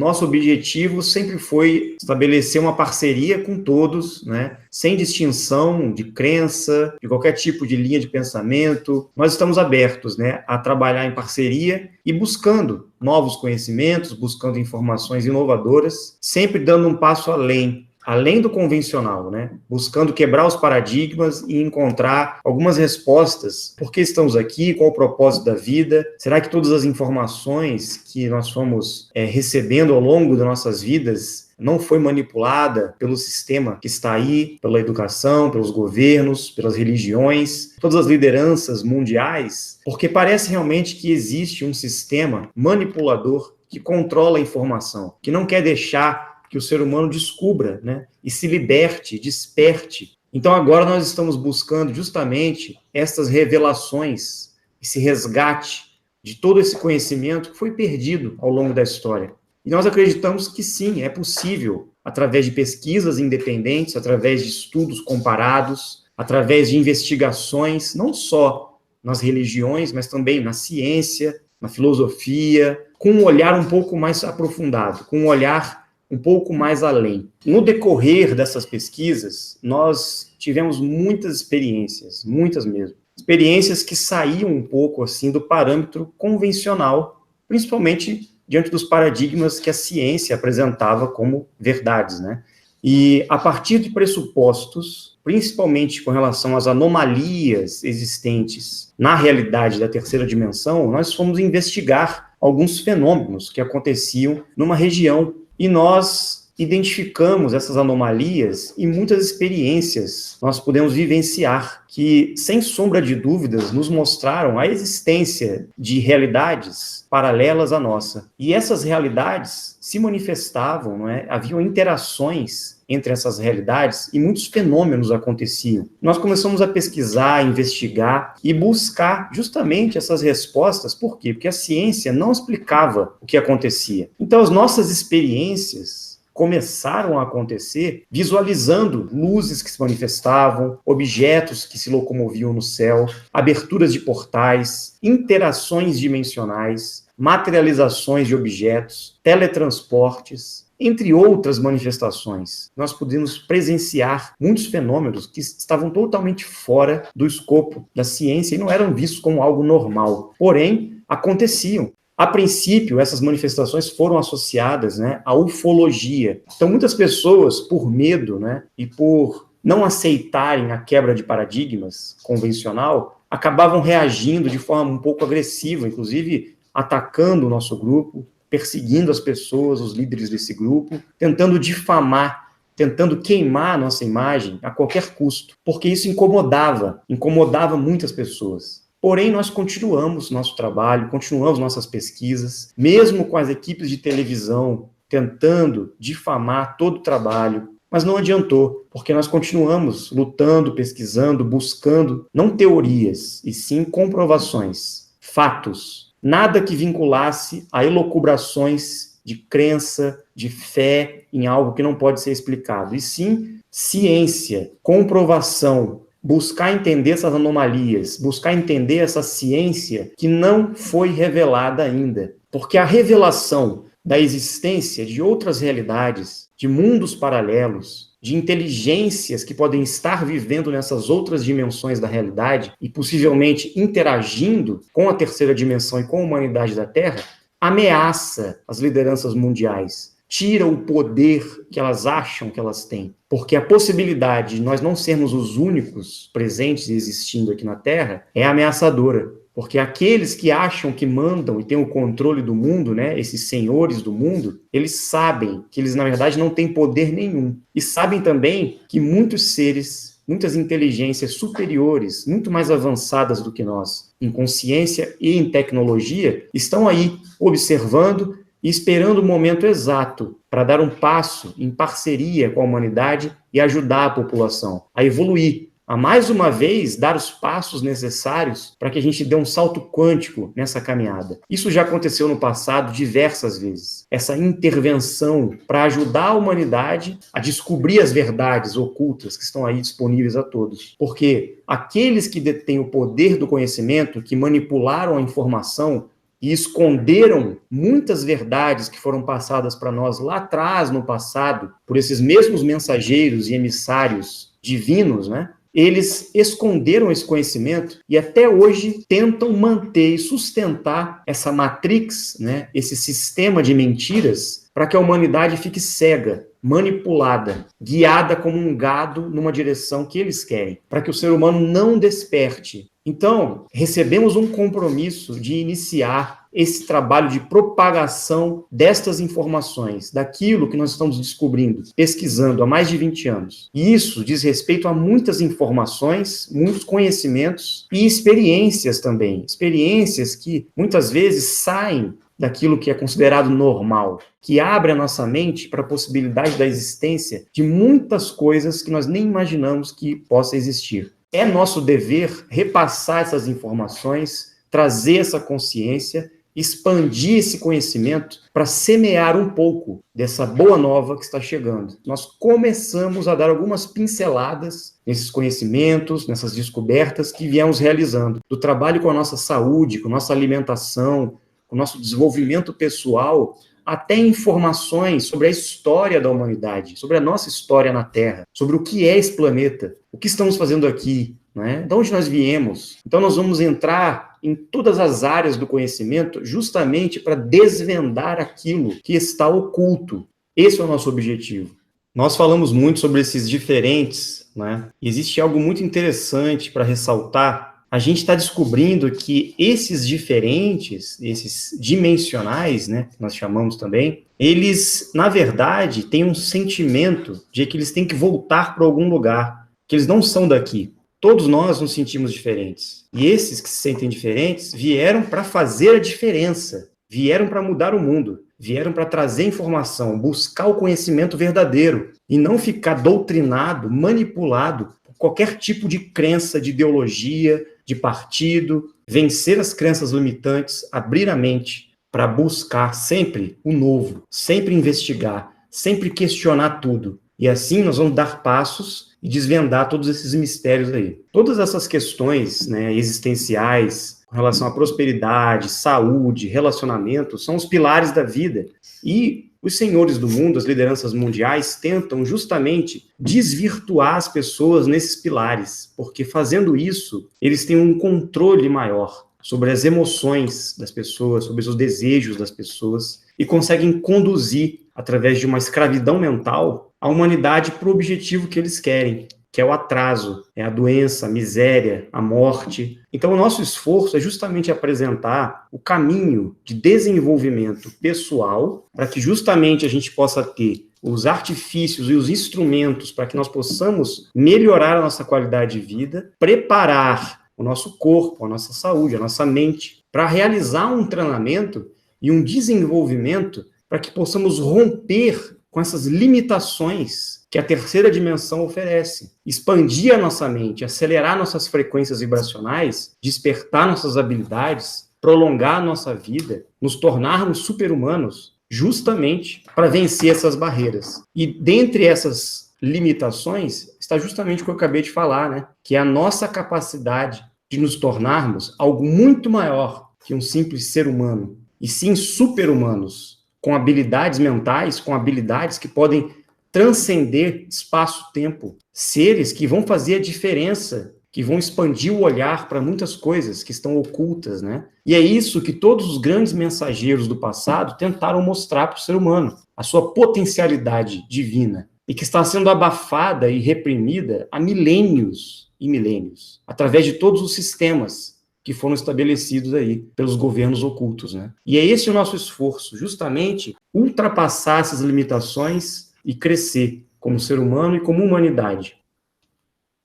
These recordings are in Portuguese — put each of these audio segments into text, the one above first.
nosso objetivo sempre foi estabelecer uma parceria com todos, né? Sem distinção de crença, de qualquer tipo de linha de pensamento. Nós estamos abertos, né, a trabalhar em parceria e buscando novos conhecimentos, buscando informações inovadoras, sempre dando um passo além do convencional, né? Buscando quebrar os paradigmas e encontrar algumas respostas. Por que estamos aqui? Qual o propósito da vida? Será que todas as informações que nós fomos recebendo ao longo das nossas vidas não foi manipulada pelo sistema que está aí, pela educação, pelos governos, pelas religiões, todas as lideranças mundiais? Porque parece realmente que existe um sistema manipulador que controla a informação, que não quer deixar que o ser humano descubra, né, e se liberte, desperte. Então agora nós estamos buscando justamente essas revelações, esse resgate de todo esse conhecimento que foi perdido ao longo da história. E nós acreditamos que sim, é possível, através de pesquisas independentes, através de estudos comparados, através de investigações, não só nas religiões, mas também na ciência, na filosofia, com um olhar um pouco mais aprofundado, com um olhar um pouco mais além. No decorrer dessas pesquisas, nós tivemos muitas experiências, muitas mesmo. Experiências que saíam um pouco assim do parâmetro convencional, principalmente diante dos paradigmas que a ciência apresentava como verdades, né? E a partir de pressupostos, principalmente com relação às anomalias existentes na realidade da terceira dimensão, nós fomos investigar alguns fenômenos que aconteciam numa região. E nós identificamos essas anomalias e muitas experiências nós podemos vivenciar que, sem sombra de dúvidas, nos mostraram a existência de realidades paralelas à nossa. E essas realidades se manifestavam, não é? Haviam interações entre essas realidades e muitos fenômenos aconteciam. Nós começamos a pesquisar, investigar e buscar justamente essas respostas. Por quê? Porque a ciência não explicava o que acontecia. Então, as nossas experiências começaram a acontecer visualizando luzes que se manifestavam, objetos que se locomoviam no céu, aberturas de portais, interações dimensionais, materializações de objetos, teletransportes, entre outras manifestações. Nós pudemos presenciar muitos fenômenos que estavam totalmente fora do escopo da ciência e não eram vistos como algo normal. Porém, aconteciam. A princípio, essas manifestações foram associadas, né, à ufologia. Então, muitas pessoas, por medo, né, e por não aceitarem a quebra de paradigmas convencional, acabavam reagindo de forma um pouco agressiva, inclusive atacando o nosso grupo, perseguindo as pessoas, os líderes desse grupo, tentando difamar, tentando queimar a nossa imagem a qualquer custo, porque isso incomodava muitas pessoas. Porém, nós continuamos nosso trabalho, continuamos nossas pesquisas, mesmo com as equipes de televisão tentando difamar todo o trabalho, mas não adiantou, porque nós continuamos lutando, pesquisando, buscando, não teorias, e sim comprovações, fatos. Nada que vinculasse a elucubrações de crença, de fé em algo que não pode ser explicado, e sim ciência, comprovação, buscar entender essas anomalias, buscar entender essa ciência que não foi revelada ainda. Porque a revelação da existência de outras realidades, de mundos paralelos, de inteligências que podem estar vivendo nessas outras dimensões da realidade e possivelmente interagindo com a terceira dimensão e com a humanidade da Terra, ameaça as lideranças mundiais, tira o poder que elas acham que elas têm. Porque a possibilidade de nós não sermos os únicos presentes e existindo aqui na Terra é ameaçadora. Porque aqueles que acham que mandam e têm o controle do mundo, né, esses senhores do mundo, eles sabem que eles, na verdade, não têm poder nenhum. E sabem também que muitos seres, muitas inteligências superiores, muito mais avançadas do que nós, em consciência e em tecnologia, estão aí observando e esperando o momento exato para dar um passo em parceria com a humanidade e ajudar a população a evoluir, a mais uma vez dar os passos necessários para que a gente dê um salto quântico nessa caminhada. Isso já aconteceu no passado diversas vezes. Essa intervenção para ajudar a humanidade a descobrir as verdades ocultas que estão aí disponíveis a todos. Porque aqueles que detêm o poder do conhecimento, que manipularam a informação, e esconderam muitas verdades que foram passadas para nós lá atrás, no passado, por esses mesmos mensageiros e emissários divinos, né? Eles esconderam esse conhecimento e até hoje tentam manter e sustentar essa matrix, né, esse sistema de mentiras, para que a humanidade fique cega, manipulada, guiada como um gado numa direção que eles querem, para que o ser humano não desperte. Então, recebemos um compromisso de iniciar esse trabalho de propagação destas informações, daquilo que nós estamos descobrindo, pesquisando há mais de 20 anos. E isso diz respeito a muitas informações, muitos conhecimentos e experiências também. Experiências que muitas vezes saem daquilo que é considerado normal, que abre a nossa mente para a possibilidade da existência de muitas coisas que nós nem imaginamos que possa existir. É nosso dever repassar essas informações, trazer essa consciência, expandir esse conhecimento para semear um pouco dessa boa nova que está chegando. Nós começamos a dar algumas pinceladas nesses conhecimentos, nessas descobertas que viemos realizando, do trabalho com a nossa saúde, com a nossa alimentação, com o nosso desenvolvimento pessoal, até informações sobre a história da humanidade, sobre a nossa história na Terra, sobre o que é esse planeta, o que estamos fazendo aqui, né? De onde nós viemos. Então nós vamos entrar em todas as áreas do conhecimento justamente para desvendar aquilo que está oculto. Esse é o nosso objetivo. Nós falamos muito sobre esses diferentes, né? E existe algo muito interessante para ressaltar. A gente está descobrindo que esses diferentes, esses dimensionais, né, que nós chamamos também, eles, na verdade, têm um sentimento de que eles têm que voltar para algum lugar, que eles não são daqui. Todos nós nos sentimos diferentes. E esses que se sentem diferentes vieram para fazer a diferença, vieram para mudar o mundo, vieram para trazer informação, buscar o conhecimento verdadeiro e não ficar doutrinado, manipulado por qualquer tipo de crença, de ideologia, de partido, vencer as crenças limitantes, abrir a mente para buscar sempre o novo, sempre investigar, sempre questionar tudo. E assim nós vamos dar passos e desvendar todos esses mistérios aí. Todas essas questões, né, existenciais, com relação à prosperidade, saúde, relacionamento, são os pilares da vida. E os senhores do mundo, as lideranças mundiais, tentam justamente desvirtuar as pessoas nesses pilares, porque fazendo isso, eles têm um controle maior sobre as emoções das pessoas, sobre os desejos das pessoas, e conseguem conduzir, através de uma escravidão mental, a humanidade para o objetivo que eles querem, que é o atraso, é a doença, a miséria, a morte. Então, o nosso esforço é justamente apresentar o caminho de desenvolvimento pessoal para que justamente a gente possa ter os artifícios e os instrumentos para que nós possamos melhorar a nossa qualidade de vida, preparar o nosso corpo, a nossa saúde, a nossa mente, para realizar um treinamento e um desenvolvimento para que possamos romper com essas limitações que a terceira dimensão oferece. Expandir a nossa mente, acelerar nossas frequências vibracionais, despertar nossas habilidades, prolongar a nossa vida, nos tornarmos super-humanos, justamente para vencer essas barreiras. E dentre essas limitações está justamente o que eu acabei de falar, né? Que é a nossa capacidade de nos tornarmos algo muito maior que um simples ser humano, e sim super-humanos, com habilidades mentais, com habilidades que podem transcender espaço-tempo, seres que vão fazer a diferença, que vão expandir o olhar para muitas coisas que estão ocultas, né? E é isso que todos os grandes mensageiros do passado tentaram mostrar para o ser humano, a sua potencialidade divina, e que está sendo abafada e reprimida há milênios e milênios, através de todos os sistemas que foram estabelecidos aí pelos governos ocultos, né? E é esse o nosso esforço, justamente ultrapassar essas limitações e crescer como ser humano e como humanidade.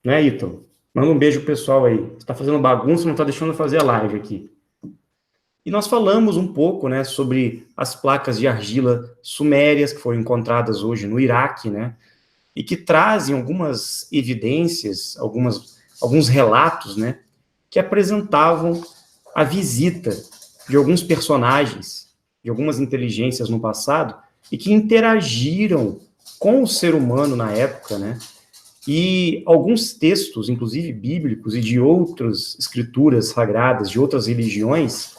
Né, Ítalo? Manda um beijo pro pessoal aí. Você está fazendo bagunça, não está deixando eu fazer a live aqui. E nós falamos um pouco, né, sobre as placas de argila sumérias que foram encontradas hoje no Iraque, né, e que trazem algumas evidências, alguns relatos, né, que apresentavam a visita de alguns personagens, de algumas inteligências no passado, e que interagiram com o ser humano na época, né? E alguns textos, inclusive bíblicos, e de outras escrituras sagradas, de outras religiões,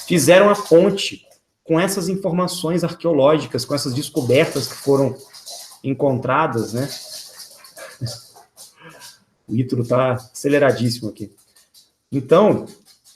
fizeram a ponte com essas informações arqueológicas, com essas descobertas que foram encontradas, né? O Ítalo está aceleradíssimo aqui. Então,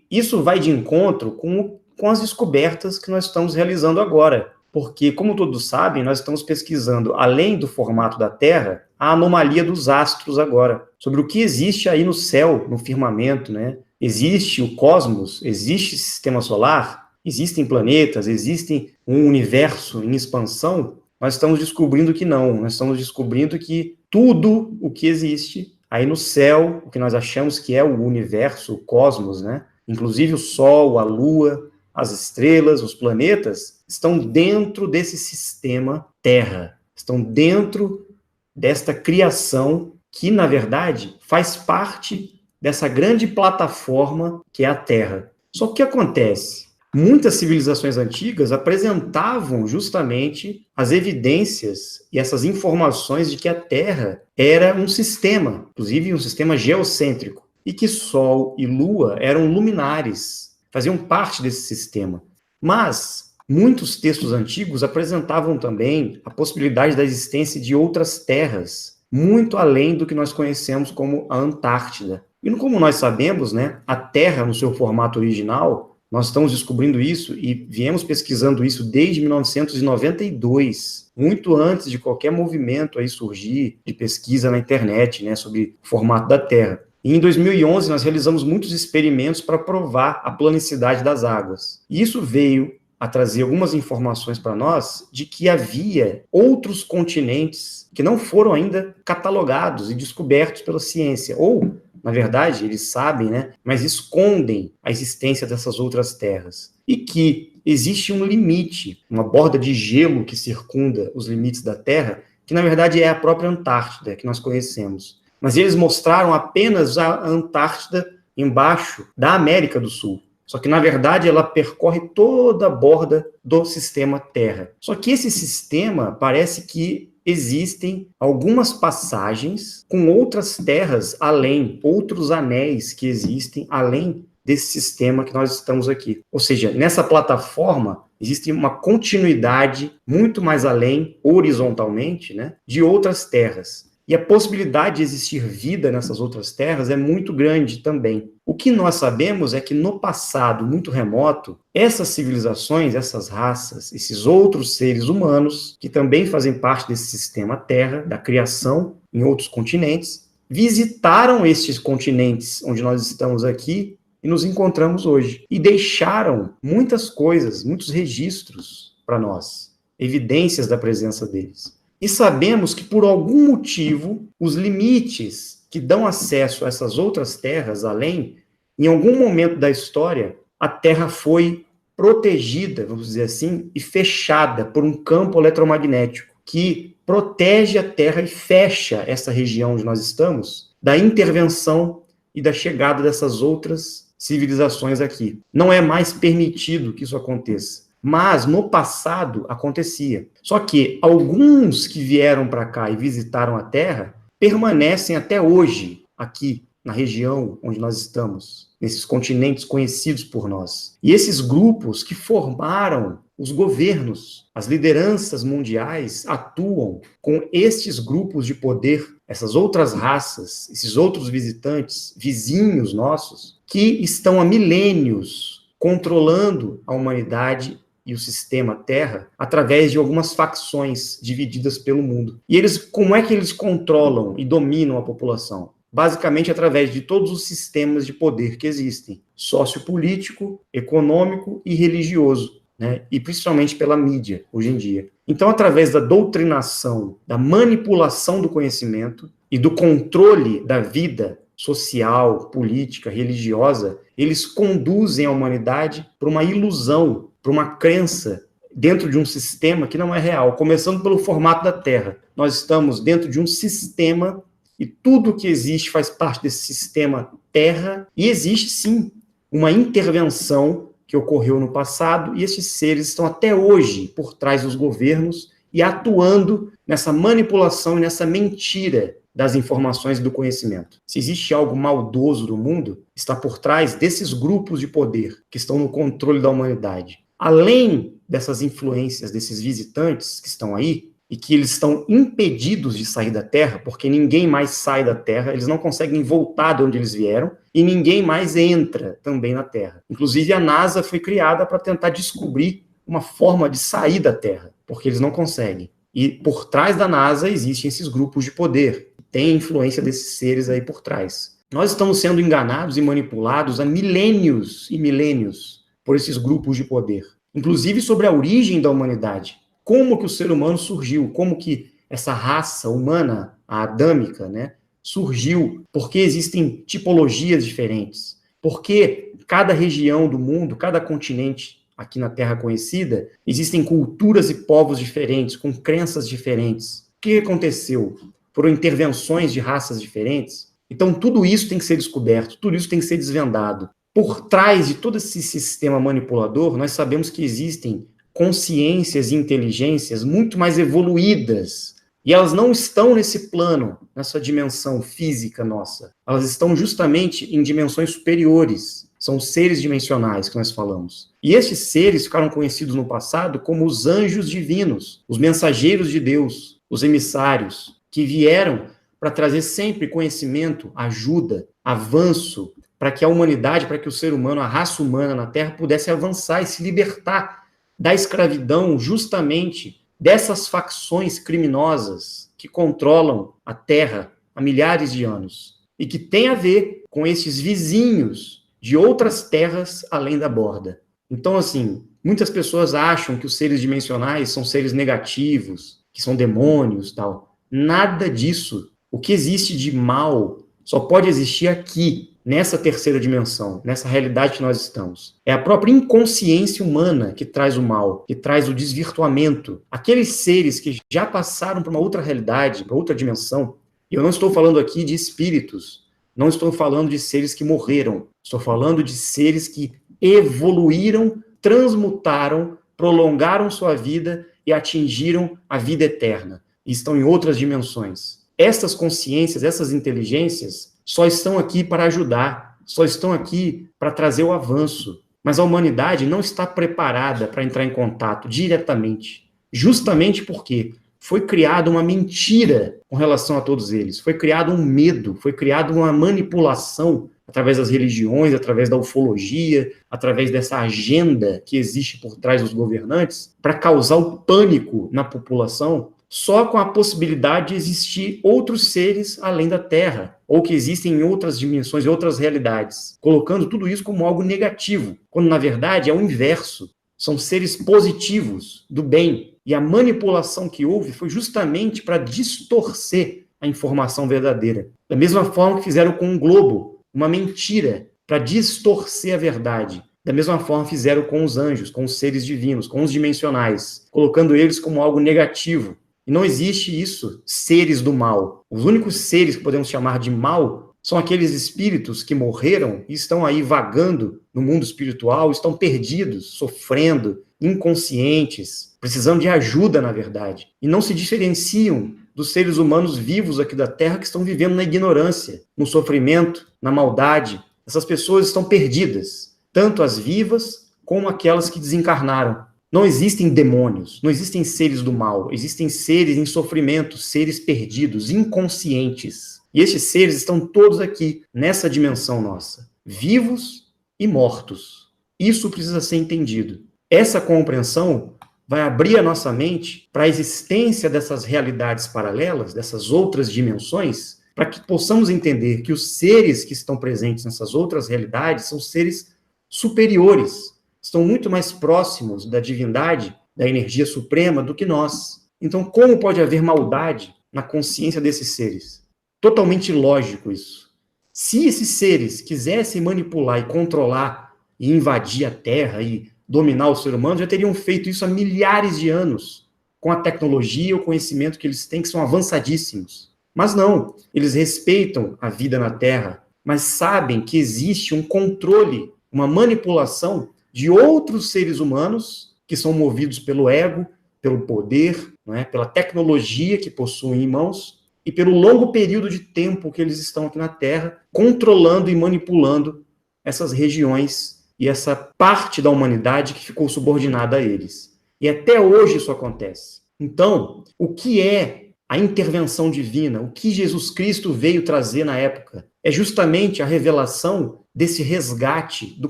isso vai de encontro com as descobertas que nós estamos realizando agora, porque, como todos sabem, nós estamos pesquisando, além do formato da Terra, a anomalia dos astros agora, sobre o que existe aí no céu, no firmamento, né? Existe o cosmos, existe o sistema solar, existem planetas, existe um universo em expansão. Nós estamos descobrindo que não, nós estamos descobrindo que tudo o que existe aí no céu, o que nós achamos que é o universo, o cosmos, né? Inclusive o Sol, a Lua, as estrelas, os planetas, estão dentro desse sistema Terra, estão dentro desta criação que, na verdade, faz parte dessa grande plataforma que é a Terra. Só que o que acontece? Muitas civilizações antigas apresentavam justamente as evidências e essas informações de que a Terra era um sistema, inclusive um sistema geocêntrico, e que Sol e Lua eram luminares, faziam parte desse sistema. Mas muitos textos antigos apresentavam também a possibilidade da existência de outras terras, muito além do que nós conhecemos como a Antártida. E como nós sabemos, né, a Terra, no seu formato original, nós estamos descobrindo isso e viemos pesquisando isso desde 1992, muito antes de qualquer movimento aí surgir de pesquisa na internet, né, sobre o formato da Terra. E em 2011, nós realizamos muitos experimentos para provar a planicidade das águas. E isso veio a trazer algumas informações para nós de que havia outros continentes que não foram ainda catalogados e descobertos pela ciência, ou, na verdade, eles sabem, né, mas escondem a existência dessas outras terras. E que existe um limite, uma borda de gelo que circunda os limites da Terra, que na verdade é a própria Antártida, que nós conhecemos. Mas eles mostraram apenas a Antártida embaixo da América do Sul. Só que, na verdade, ela percorre toda a borda do sistema Terra. Só que esse sistema parece que existem algumas passagens com outras terras além, outros anéis que existem além desse sistema que nós estamos aqui. Ou seja, nessa plataforma existe uma continuidade muito mais além, horizontalmente, né, de outras terras. E a possibilidade de existir vida nessas outras terras é muito grande também. O que nós sabemos é que no passado muito remoto, essas civilizações, essas raças, esses outros seres humanos, que também fazem parte desse sistema Terra, da criação em outros continentes, visitaram estes continentes onde nós estamos aqui e nos encontramos hoje. E deixaram muitas coisas, muitos registros para nós, evidências da presença deles. E sabemos que, por algum motivo, os limites que dão acesso a essas outras terras além, em algum momento da história, a Terra foi protegida, vamos dizer assim, e fechada por um campo eletromagnético que protege a Terra e fecha essa região onde nós estamos da intervenção e da chegada dessas outras civilizações aqui. Não é mais permitido que isso aconteça. Mas, no passado, acontecia. Só que alguns que vieram para cá e visitaram a Terra permanecem até hoje aqui, na região onde nós estamos, nesses continentes conhecidos por nós. E esses grupos que formaram os governos, as lideranças mundiais, atuam com estes grupos de poder, essas outras raças, esses outros visitantes, vizinhos nossos, que estão há milênios controlando a humanidade e o sistema Terra através de algumas facções divididas pelo mundo. E eles, como é que eles controlam e dominam a população? Basicamente através de todos os sistemas de poder que existem, sociopolítico, econômico e religioso, né? E principalmente pela mídia, hoje em dia. Então, através da doutrinação, da manipulação do conhecimento e do controle da vida social, política, religiosa, eles conduzem a humanidade para uma ilusão, para uma crença dentro de um sistema que não é real, começando pelo formato da Terra. Nós estamos dentro de um sistema e tudo que existe faz parte desse sistema Terra, e existe sim uma intervenção que ocorreu no passado, e esses seres estão até hoje por trás dos governos e atuando nessa manipulação e nessa mentira das informações e do conhecimento. Se existe algo maldoso no mundo, está por trás desses grupos de poder que estão no controle da humanidade. Além dessas influências, desses visitantes que estão aí, e que eles estão impedidos de sair da Terra, porque ninguém mais sai da Terra, eles não conseguem voltar de onde eles vieram, e ninguém mais entra também na Terra. Inclusive, a NASA foi criada para tentar descobrir uma forma de sair da Terra, porque eles não conseguem. E por trás da NASA existem esses grupos de poder, tem a influência desses seres aí por trás. Nós estamos sendo enganados e manipulados há milênios e milênios por esses grupos de poder, inclusive sobre a origem da humanidade. Como que o ser humano surgiu, como que essa raça humana, a adâmica, né, surgiu, porque existem tipologias diferentes, porque cada região do mundo, cada continente aqui na Terra conhecida, existem culturas e povos diferentes, com crenças diferentes. O que aconteceu? Foram intervenções de raças diferentes? Então tudo isso tem que ser descoberto, tudo isso tem que ser desvendado. Por trás de todo esse sistema manipulador, nós sabemos que existem consciências e inteligências muito mais evoluídas. E elas não estão nesse plano, nessa dimensão física nossa. Elas estão justamente em dimensões superiores. São seres dimensionais que nós falamos. E estes seres ficaram conhecidos no passado como os anjos divinos, os mensageiros de Deus, os emissários, que vieram para trazer sempre conhecimento, ajuda, avanço, para que a humanidade, para que o ser humano, a raça humana na Terra pudesse avançar e se libertar da escravidão justamente dessas facções criminosas que controlam a Terra há milhares de anos e que tem a ver com esses vizinhos de outras terras além da borda. Então, assim, muitas pessoas acham que os seres dimensionais são seres negativos, que são demônios, tal. Nada disso. O que existe de mal só pode existir aqui, nessa terceira dimensão, nessa realidade que nós estamos. É a própria inconsciência humana que traz o mal, que traz o desvirtuamento. Aqueles seres que já passaram para uma outra realidade, para outra dimensão, e eu não estou falando aqui de espíritos, não estou falando de seres que morreram, estou falando de seres que evoluíram, transmutaram, prolongaram sua vida e atingiram a vida eterna, e estão em outras dimensões. Essas consciências, essas inteligências, só estão aqui para ajudar, só estão aqui para trazer o avanço. Mas a humanidade não está preparada para entrar em contato diretamente, justamente porque foi criada uma mentira com relação a todos eles, foi criado um medo, foi criada uma manipulação através das religiões, através da ufologia, através dessa agenda que existe por trás dos governantes, para causar o pânico na população, só com a possibilidade de existir outros seres além da Terra, ou que existem em outras dimensões, em outras realidades, colocando tudo isso como algo negativo, quando na verdade é o inverso. São seres positivos, do bem. E a manipulação que houve foi justamente para distorcer a informação verdadeira. Da mesma forma que fizeram com o globo, uma mentira, para distorcer a verdade. Da mesma forma fizeram com os anjos, com os seres divinos, com os dimensionais, colocando eles como algo negativo. E não existe isso, seres do mal. Os únicos seres que podemos chamar de mal são aqueles espíritos que morreram e estão aí vagando no mundo espiritual, estão perdidos, sofrendo, inconscientes, precisando de ajuda, na verdade. E não se diferenciam dos seres humanos vivos aqui da Terra que estão vivendo na ignorância, no sofrimento, na maldade. Essas pessoas estão perdidas, tanto as vivas como aquelas que desencarnaram. Não existem demônios, não existem seres do mal, existem seres em sofrimento, seres perdidos, inconscientes. E estes seres estão todos aqui, nessa dimensão nossa, vivos e mortos. Isso precisa ser entendido. Essa compreensão vai abrir a nossa mente para a existência dessas realidades paralelas, dessas outras dimensões, para que possamos entender que os seres que estão presentes nessas outras realidades são seres superiores, estão muito mais próximos da divindade, da energia suprema, do que nós. Então, como pode haver maldade na consciência desses seres? Totalmente ilógico isso. Se esses seres quisessem manipular e controlar e invadir a Terra e dominar o ser humano, já teriam feito isso há milhares de anos, com a tecnologia e o conhecimento que eles têm, que são avançadíssimos. Mas não, eles respeitam a vida na Terra, mas sabem que existe um controle, uma manipulação de outros seres humanos que são movidos pelo ego, pelo poder, não é? Pela tecnologia que possuem em mãos e pelo longo período de tempo que eles estão aqui na Terra, controlando e manipulando essas regiões e essa parte da humanidade que ficou subordinada a eles. E até hoje isso acontece. Então, o que é a intervenção divina? O que Jesus Cristo veio trazer na época? É justamente a revelação desse resgate do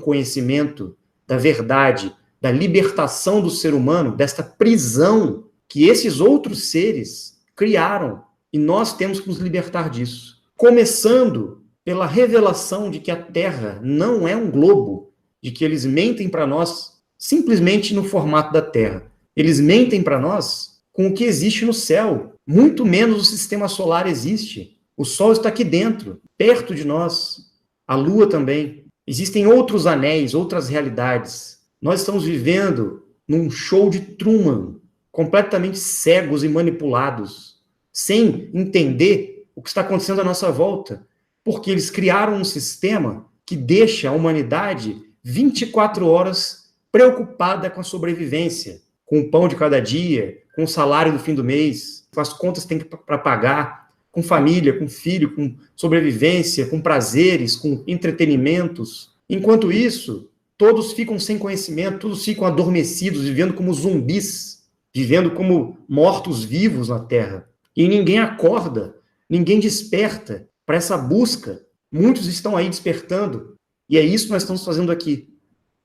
conhecimento, da verdade, da libertação do ser humano, desta prisão que esses outros seres criaram. E nós temos que nos libertar disso. Começando pela revelação de que a Terra não é um globo, de que eles mentem para nós simplesmente no formato da Terra. Eles mentem para nós com o que existe no céu. Muito menos o sistema solar existe. O Sol está aqui dentro, perto de nós. A Lua também. Existem outros anéis, outras realidades. Nós estamos vivendo num show de Truman, completamente cegos e manipulados, sem entender o que está acontecendo à nossa volta, porque eles criaram um sistema que deixa a humanidade 24 horas preocupada com a sobrevivência, com o pão de cada dia, com o salário do fim do mês, com as contas que tem para pagar, com família, com filho, com sobrevivência, com prazeres, com entretenimentos. Enquanto isso, todos ficam sem conhecimento, todos ficam adormecidos, vivendo como zumbis, vivendo como mortos-vivos na Terra. E ninguém acorda, ninguém desperta para essa busca. Muitos estão aí despertando. E é isso que nós estamos fazendo aqui,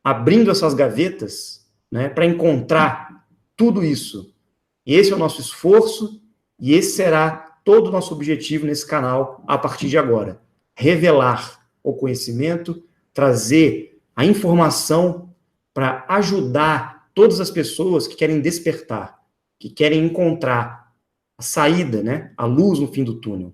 abrindo essas gavetas, né, para encontrar tudo isso. E esse é o nosso esforço e esse será todo o nosso objetivo nesse canal a partir de agora. Revelar o conhecimento, trazer a informação para ajudar todas as pessoas que querem despertar, que querem encontrar a saída, né, a luz no fim do túnel.